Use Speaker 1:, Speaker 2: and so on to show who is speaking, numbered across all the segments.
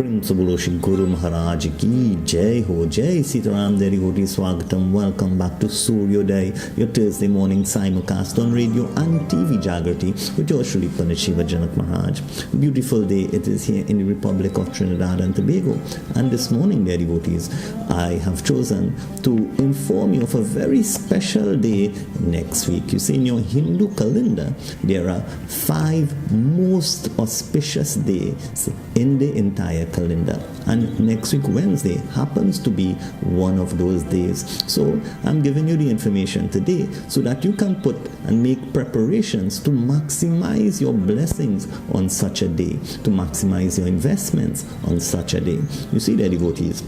Speaker 1: Sabolo Shri Guru Maharaj ki Jai Ho, Jai Sitaram Derivoti Swagatam. Welcome back to Sooryodai, your Thursday morning simulcast on radio and TV Jaagriti with your Shri Shiva Janak Maharaj. Beautiful day it is here in the Republic of Trinidad and Tobago. And this morning, dear devotees, I have chosen to inform you of a very special day next week. You see, in your Hindu calendar, there are 5 most auspicious days in the entire calendar, and next week Wednesday happens to be one of those days. So I'm giving you the information today so that you can put and make preparations to maximize your blessings on such a day, to maximize your investments on such a day. You see, dear devotees,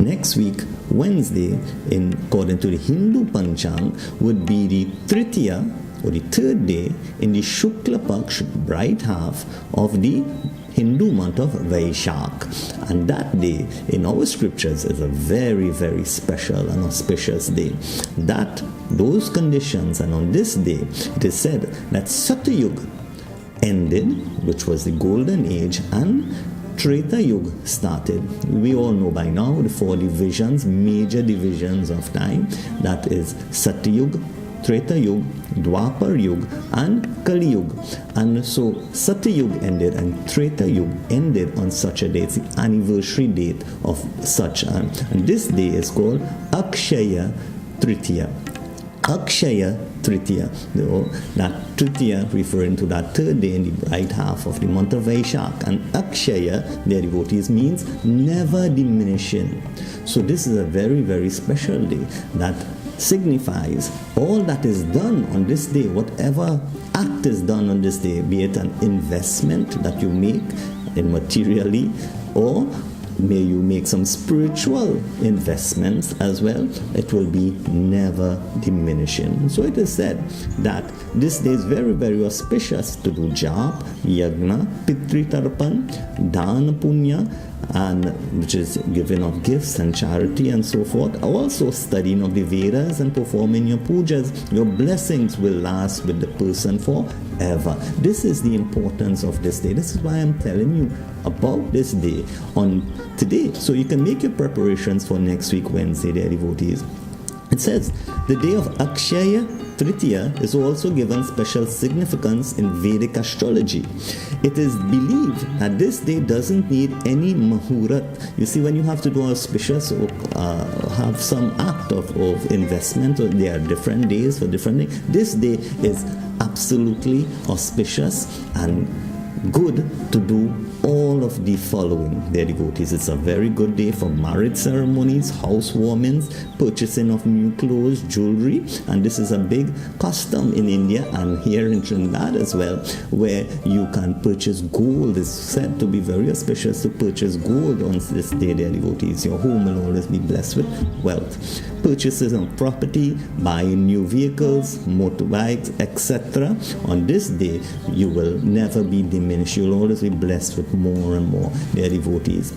Speaker 1: next week, Wednesday, according to the Hindu Panchang, would be the Tritiya, or the third day in the Shukla Paksh, bright half of the Hindu month of Vaishak. And that day in our scriptures is a very, very special and auspicious day. Those conditions, and on this day it is said that Satyug ended, which was the golden age, and Treta Yuga started. We all know by now the 4 divisions, major divisions of time. That is Satyug, Treta Yuga, Dwapar Yuga, and Kali Yuga. And so Satyug ended and Treta Yuga ended on such a day. It's the anniversary date of such and this day is called Akshaya Tritiya. Akshaya Tritiya. That Tritiya referring to that third day in the bright half of the month of Vaishak. And Akshaya, their devotees, means never diminishing. So this is a very, very special day that signifies all that is done on this day, whatever act is done on this day, be it an investment that you make in materially, or may you make some spiritual investments as well, it will be never diminishing. So it is said that this day is very, very auspicious to do jap, yagna, pitri tarpan, dana punya, and which is giving of gifts and charity and so forth. Also studying of the Vedas and performing your pujas. Your blessings will last with the person forever. This is the importance of this day. This is why I'm telling you about this day on today, so you can make your preparations for next week Wednesday, dear devotees. It says the day of Akshaya Tritiya is also given special significance in Vedic astrology. It is believed that this day doesn't need any muhurat. You see, when you have to do auspicious or have some act of investment, or there are different days for different things, this day is absolutely auspicious and good to do all of the following, dear devotees. It's a very good day for marriage ceremonies, housewarmings, purchasing of new clothes, jewelry, and this is a big custom in India and here in Trinidad as well, where you can purchase gold. It's said to be very auspicious to purchase gold on this day, dear devotees. Your home will always be blessed with wealth. Purchases of property, buying new vehicles, motorbikes, etc. On this day, you will never be diminished. You'll always be blessed with more and more, dear devotees.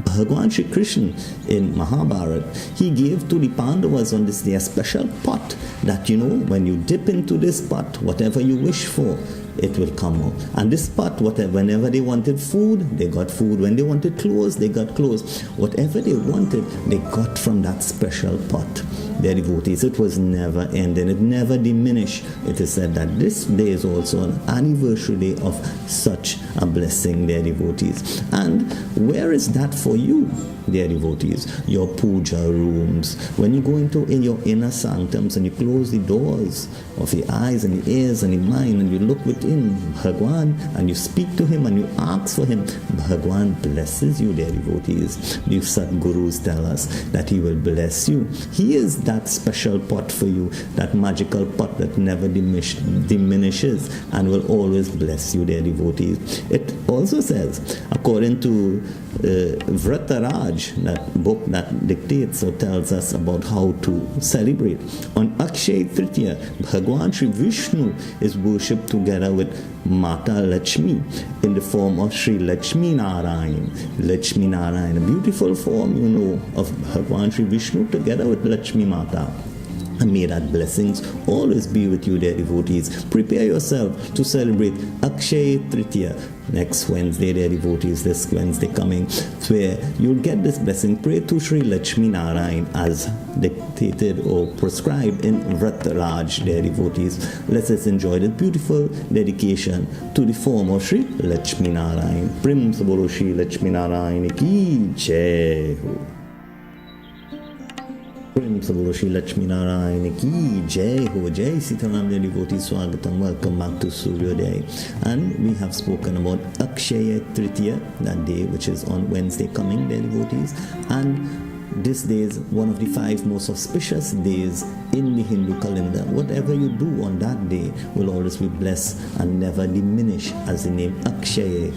Speaker 1: Bhagwan Shri Krishna in Mahabharata, he gave to the Pandavas on this day a special pot that, when you dip into this pot, whatever you wish for, it will come out. And this pot, whenever they wanted food, they got food. When they wanted clothes, they got clothes. Whatever they wanted, they got from that special pot. Their devotees, it was never ending. It never diminished. It is said that this day is also an anniversary day of such a blessing, their devotees. And where is that for you, dear devotees? Your puja rooms. When you go in your inner sanctums and you close the doors of the eyes and the ears and the mind and you look within Bhagwan and you speak to him and you ask for him, Bhagwan blesses you, dear devotees. The Sadgurus tell us that he will bless you. He is that special pot for you, that magical pot that never diminishes and will always bless you, dear devotees. It also says, according to Vrataraj, that book that dictates or tells us about how to celebrate, on Akshaya Tritiya, Bhagwan Shri Vishnu is worshipped together with Mata Lakshmi in the form of Sri Lakshmi Narayan. Lakshmi Narayan, a beautiful form, of Bhagwan Shri Vishnu together with Lakshmi Mata. And may that blessings always be with you, dear devotees. Prepare yourself to celebrate Akshaya Tritiya next Wednesday, dear devotees, this Wednesday coming, where you'll get this blessing. Pray to Sri Lakshmi Narayan as dictated or prescribed in Vrat Raj, dear devotees. Let us enjoy this beautiful dedication to the form of Sri Lakshmi Narayan. Prim se bolo Sri Lakshmi Narayan ki jai ho. Prim se bolo Shri Lakshmi Narayan ki jai ho. Jai Sitaram, dear devotees, Swagatam, welcome back to Sooryoday. And we have spoken about Akshaya Tritiya, that day which is on Wednesday coming, dear devotees. And this day is one of the 5 most auspicious days in the Hindu calendar. Whatever you do on that day will always be blessed and never diminish, as the name Akshaya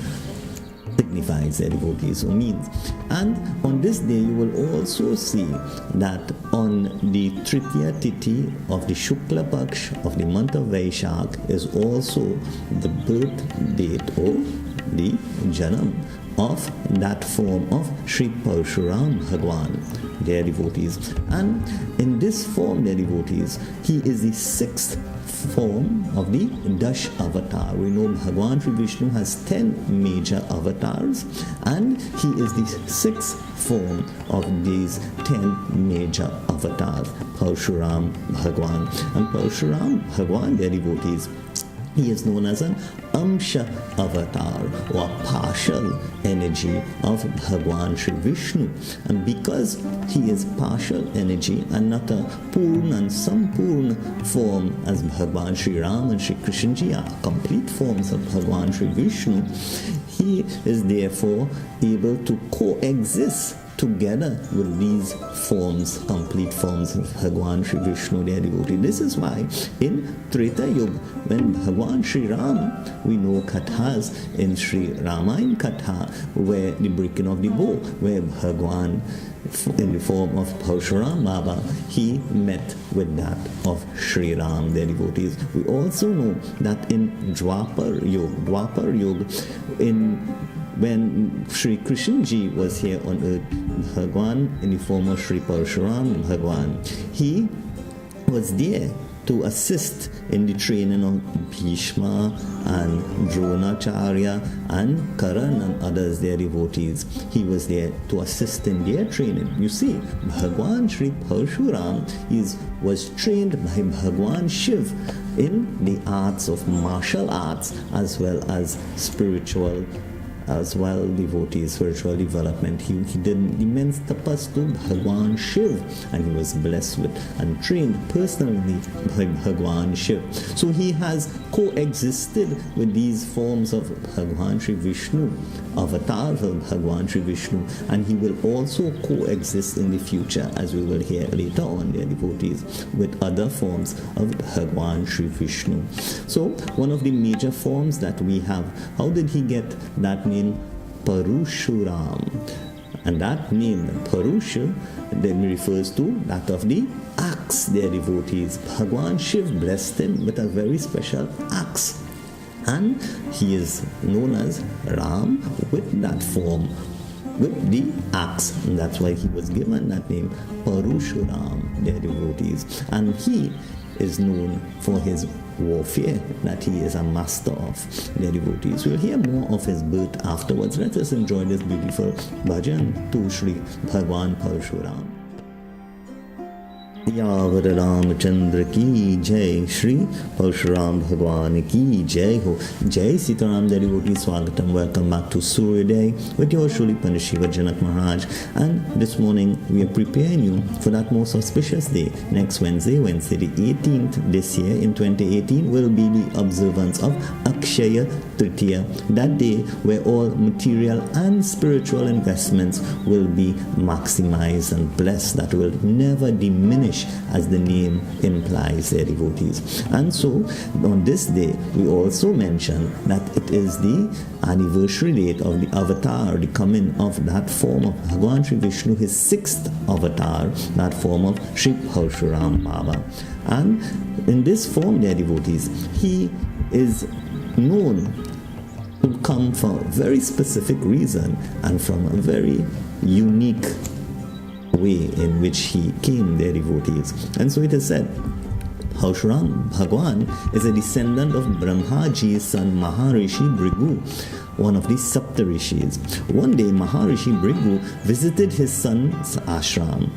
Speaker 1: signifies, their devotees, or means. And on this day you will also see that on the Tritiya Tithi of the Shukla Paksh of the month of Vaishak is also the birth date or the Janam of that form of Sri Parashuram Bhagwan, dear devotees. And in this form, dear devotees, he is the 6th form of the Dash avatar. We know Bhagwan Sri Vishnu has 10 major avatars, and he is the 6th form of these 10 major avatars, Parashuram Bhagwan. And Parashuram Bhagwan, dear devotees, he is known as an Amsha avatar, or partial energy of Bhagwan Sri Vishnu. And because he is partial energy and not a Purna and Sampurna form as Bhagwan Sri Ram and Sri Krishna ji are complete forms of Bhagwan Sri Vishnu, he is therefore able to coexist together with these forms, complete forms of Bhagwan Sri Vishnu, their devotee. This is why in Treta Yuga, when Bhagwan Sri Ram, we know kathas in Sri Ramayana Katha, where the breaking of the bow, where Bhagwan in the form of Parashuram Baba, he met with that of Sri Ram, their devotees. We also know that in Dwapar Yuga, when Sri Krishna ji was here on earth, Bhagwan in the form of Sri Parashuram Bhagwan, he was there to assist in the training of Bhishma and Dronacharya and Karan and others, their devotees. He was there to assist in their training. You see, Bhagwan Sri Parashuram was trained by Bhagwan Shiv in the arts of martial arts as well as spiritual devotees, spiritual development. He did immense tapas to Bhagwan Shiv, and he was blessed with and trained personally by Bhagwan Shiv. So he has coexisted with these forms of Bhagwan Sri Vishnu, avatars of Bhagwan Sri Vishnu, and he will also coexist in the future, as we will hear later on, dear devotees, with other forms of Bhagwan Sri Vishnu. So one of the major forms that we have, how did he get that name Parashuram? And that name Parusha then refers to that of the axe, their devotees. Bhagwan Shiv blessed him with a very special axe, and he is known as Ram with that form, with the axe, and that's why he was given that name Parashuram, their devotees. And he is known for his warfare that he is a master of, their devotees. We'll hear more of his birth afterwards. Let us enjoy this beautiful bhajan to Sri Bhagwan Parashuram. Avatar Ramchandra ki jai, Shri Parashuram Bhagwan ki jai ho. Jai Sitaram, dear devotees, Swagatam, welcome back to Sooryodai with your truly Shiva Janak Maharaj. And this morning we are preparing you for that most auspicious day. Next Wednesday the 18th this year in 2018 will be the observance of Akshaya Tritiya, that day where all material and spiritual investments will be maximized and blessed, that will never diminish, as the name implies, their devotees. And so on this day we also mention that it is the anniversary date of the avatar, the coming of that form of Bhagwan Sri Vishnu, his 6th avatar, that form of Sri Parashuram Baba. And in this form, their devotees, he is known to come for a very specific reason and from a very unique way in which he came, their devotees. And so it is said, Parashuram Bhagwan is a descendant of Brahmaji's son Maharishi Bhrigu, one of the Saptarishis. One day Maharishi Bhrigu visited his son's ashram.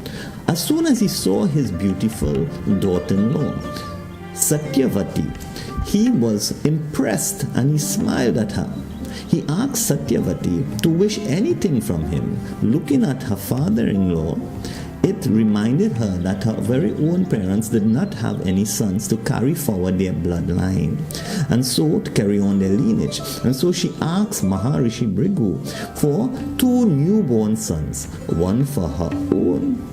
Speaker 1: As soon as he saw his beautiful daughter-in-law, Satyavati, he was impressed and he smiled at her. He asked Satyavati to wish anything from him. Looking at her father-in-law, it reminded her that her very own parents did not have any sons to carry forward their bloodline, and so to carry on their lineage. And so she asked Maharishi Bhrigu for 2 newborn sons, one for her own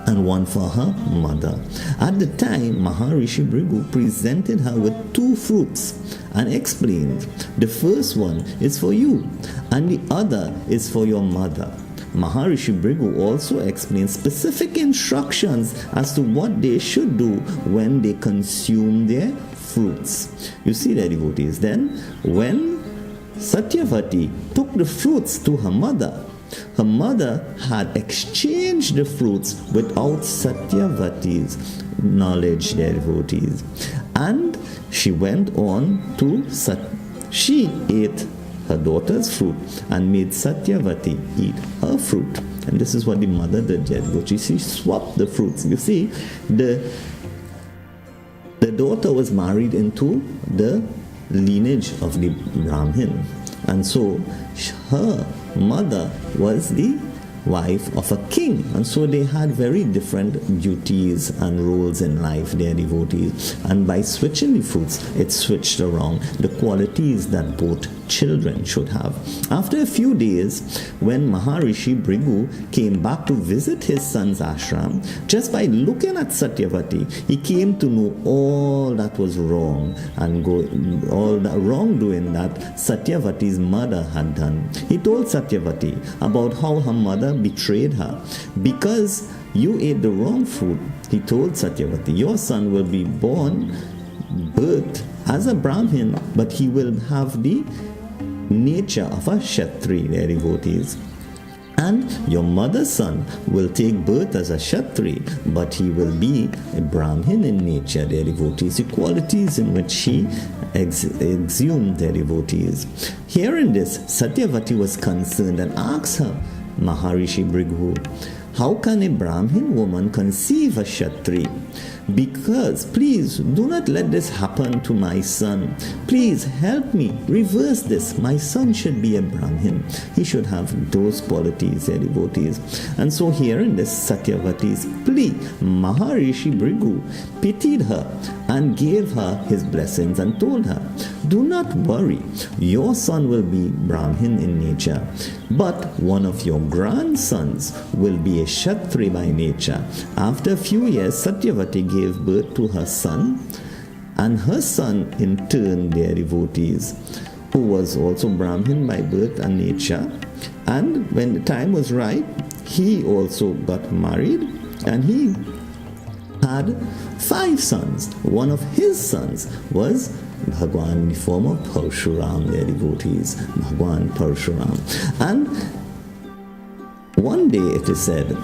Speaker 1: and one for her mother. At the time, Maharishi Bhrigu presented her with 2 fruits and explained, the first one is for you and the other is for your mother. Maharishi Bhrigu also explained specific instructions as to what they should do when they consume their fruits. You see that, devotees? Then, when Satyavati took the fruits to her mother had exchanged the fruits without Satyavati's knowledge, their devotees. And she went on to she ate her daughter's fruit and made Satyavati eat her fruit. And this is what the mother did, their devotees. She swapped the fruits. You see, the daughter was married into the lineage of the Brahmin. And so her mother was the wife of a king, and so they had very different duties and roles in life, their devotees. And by switching the fruits, it switched around the qualities that both children should have. After a few days, when Maharishi Bhrigu came back to visit his son's ashram, just by looking at Satyavati, he came to know all that was wrong and all the wrongdoing that Satyavati's mother had done. He told Satyavati about how her mother betrayed her. Because you ate the wrong fruit, he told Satyavati, your son will be birthed as a Brahmin, but he will have the nature of a Kshatri, their devotees. And your mother's son will take birth as a Kshatri, but he will be a Brahmin in nature, their devotees, the qualities in which he exhumed their devotees. Hearing this, Satyavati was concerned and asked her, Maharishi Bhrigu, how can a Brahmin woman conceive a Kshatri? Because, please, do not let this happen to my son. Please help me reverse this. My son should be a Brahmin. He should have those qualities, their devotees. And so here in this Satyavati's plea, Maharishi Bhrigu pitied her and gave her his blessings and told her, do not worry, your son will be Brahmin in nature, but one of your grandsons will be a Kshatri by nature. After a few years, Satyavati gave birth to her son, and her son in turn, their devotees, who was also Brahmin by birth and nature. And when the time was right, he also got married, and he had 5 sons. One of his sons was Bhagwan in the form of Parashuram, their devotees, Bhagwan Parashuram. And one day it is said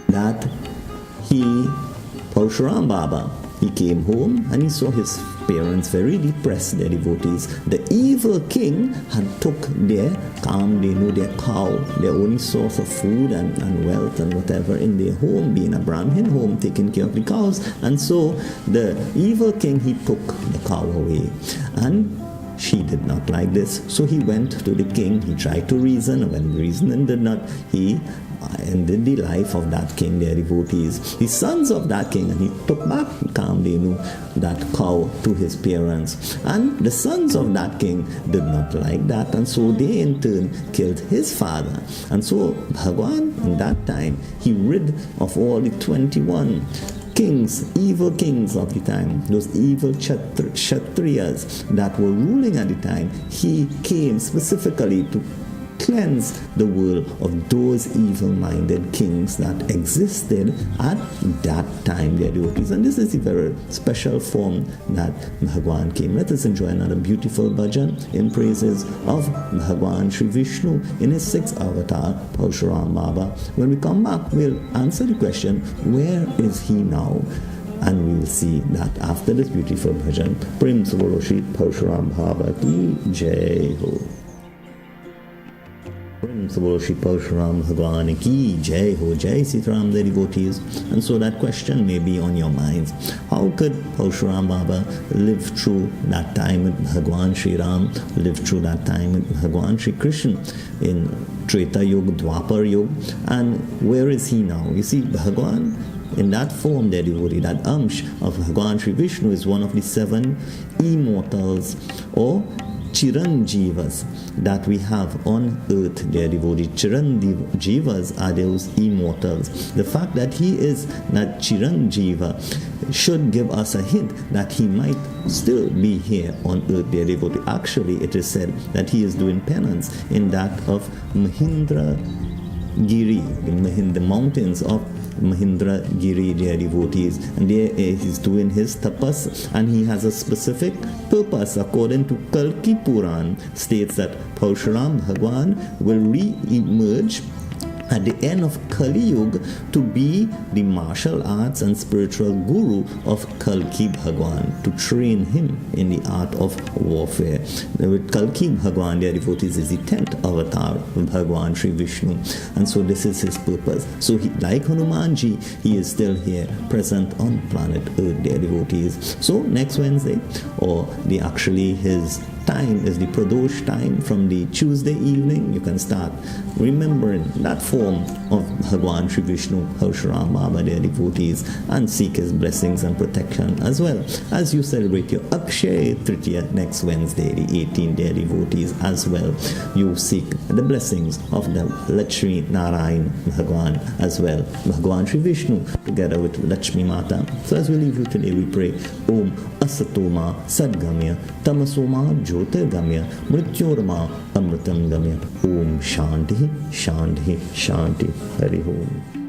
Speaker 1: that Parashuram Baba, he came home and he saw his parents very depressed, their devotees. The evil king had took their kamdenu, their cow, their only source of food and wealth and whatever in their home, being a Brahmin home, taking care of the cows. And so the evil king, he took the cow away. And she did not like this. So he went to the king. He tried to reason. And when reasoning did not, he ended the life of that king, their devotees, the sons of that king, and he took back Kamdenu, that cow, to his parents. And the sons of that king did not like that, and so they in turn killed his father. And so Bhagwan, in that time, he rid of all the 21 kings, evil kings of the time, those evil Kshatriyas that were ruling at the time. He came specifically to cleanse the world of those evil-minded kings that existed at that time, dear devotees. And this is a very special form that Bhagwan came. Let us enjoy another beautiful bhajan in praises of Bhagwan Shri Vishnu in his sixth avatar, Parashuram Baba. When we come back, we'll answer the question, where is he now? And we will see that after this beautiful bhajan. Prem se bolo Shri Parashuram Baba ki jai ho. Prem se bolo Shri Parashuram Bhagwan ki jai ho. Jai Sitaram, the devotees. And so that question may be on your minds. How could Parashuram Baba live through that time with Bhagwan Shri Ram, live through that time with Bhagwan Shri Krishna in Treta Yuga, Dwapar Yuga, and where is he now? You see, Bhagwan in that form, their devotee, that Amsh of Bhagwan Shri Vishnu is one of the 7 immortals or Chiranjivas that we have on earth, their devotee. Chiranjivas are those immortals. The fact that he is that Chiranjiva should give us a hint that he might still be here on earth, their devotee. Actually, it is said that he is doing penance in that of Mahindra Giri, the mountains of Mahindra Giri, their devotees, and there he's doing his tapas, and he has a specific purpose. According to Kalki Puran, states that Parashuram Bhagwan will re-emerge at the end of Kali Yuga to be the martial arts and spiritual guru of Kalki Bhagwan, to train him in the art of warfare. With Kalki Bhagwan, their devotees, is the 10th avatar of Bhagwan Shri Vishnu, and so this is his purpose. So he, like Hanumanji, he is still here, present on planet Earth, their devotees. So next Wednesday, or his time is the Pradosh time from the Tuesday evening. You can start remembering that form of Bhagwan Shri Vishnu, Parashuram Baba, their devotees, and seek his blessings and protection, as well as you celebrate your Akshaya Tritiya next Wednesday, the 18th, their devotees, as well. You seek the blessings of the Lakshmi Narayan Bhagwan, as well, Bhagwan Shri Vishnu, together with Lakshmi Mata. So as we leave you today, we pray, Om Asatoma Sadgamya Tamasoma Jyotirgamya Mrityorma Amritam Gamya. Om Shanti Shanti Shanti. Hari Om.